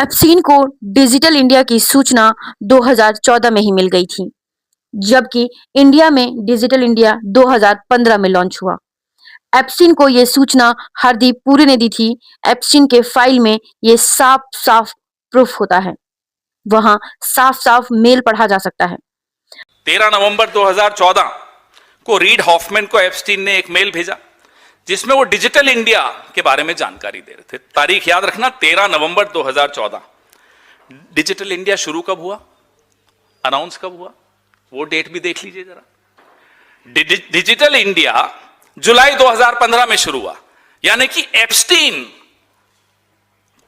एप्सिन को digital India की सूचना 2014 में ही मिल गई थी, जबकि इंडिया में डिजिटल इंडिया 2015 में लॉन्च हुआ। एप्सिन को यह सूचना हरदीप पुरी ने दी थी। एप्सिन के फाइल में ये साफ-साफ प्रूफ होता है। वहां साफ-साफ मेल पढ़ा जा सकता है। 13 नवंबर 2014 को रीड हॉफमैन को एप्स्टीन ने एक मेल भेजा जिसमें वो डिजिटल इंडिया के बारे में जानकारी दे रहे थे। तारीख याद रखना, 13 नवंबर 2014। डिजिटल इंडिया शुरू कब हुआ, अनाउंस कब हुआ, वो डेट भी देख लीजिए जरा। डिजिटल इंडिया जुलाई 2015 में शुरू हुआ, यानी कि एप्स्टीन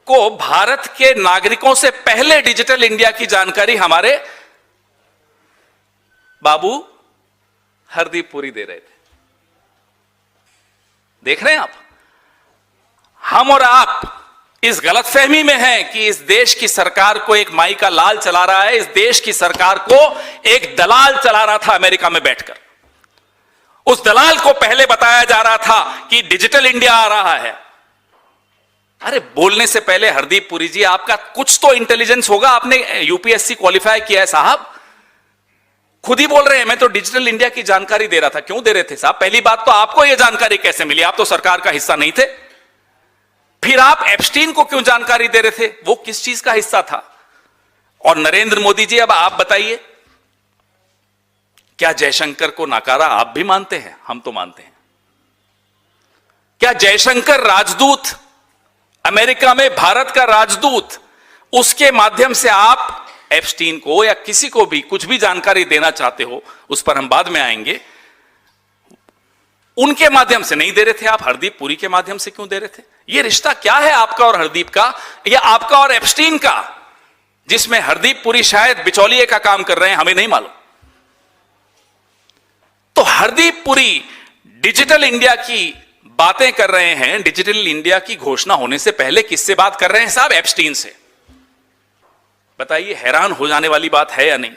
को भारत के नागरिकों से पहले डिजिटल इंडिया की जानकारी हमारे बाबू हरदीप पुरी दे रहे थे। देख रहे हैं आप, हम और आप इस गलतफहमी में हैं कि इस देश की सरकार को एक माई का लाल चला रहा है। इस देश की सरकार को एक दलाल चला रहा था अमेरिका में बैठकर। उस दलाल को पहले बताया जा रहा था कि डिजिटल इंडिया आ रहा है। अरे बोलने से पहले हरदीप पुरी जी, आपका कुछ तो इंटेलिजेंस होगा, आपने यूपीएससी क्वालिफाई किया है साहब। खुद ही बोल रहे हैं मैं तो डिजिटल इंडिया की जानकारी दे रहा था। क्यों दे रहे थे साहब? पहली बात तो आपको यह जानकारी कैसे मिली? आप तो सरकार का हिस्सा नहीं थे। फिर आप एप्स्टीन को क्यों जानकारी दे रहे थे? वो किस चीज का हिस्सा था? और नरेंद्र मोदी जी, अब आप बताइए, क्या जयशंकर को नकारा आप भी मानते हैं? हम तो मानते हैं। क्या जयशंकर राजदूत, अमेरिका में भारत का राजदूत, उसके माध्यम से आप एप्स्टीन को या किसी को भी कुछ भी जानकारी देना चाहते हो, उस पर हम बाद में आएंगे, उनके माध्यम से नहीं दे रहे थे आप, हरदीप पुरी के माध्यम से क्यों दे रहे थे? यह रिश्ता क्या है आपका और हरदीप का, या आपका और एप्स्टीन का, जिसमें हरदीप पुरी शायद बिचौलिए का काम कर रहे हैं, हमें नहीं मालूम। तो हरदीप पुरी डिजिटल इंडिया की बातें कर रहे हैं। डिजिटल इंडिया की घोषणा होने से पहले किससे बात कर रहे हैं साहब? एप्स्टीन से। बताइए, हैरान हो जाने वाली बात है या नहीं?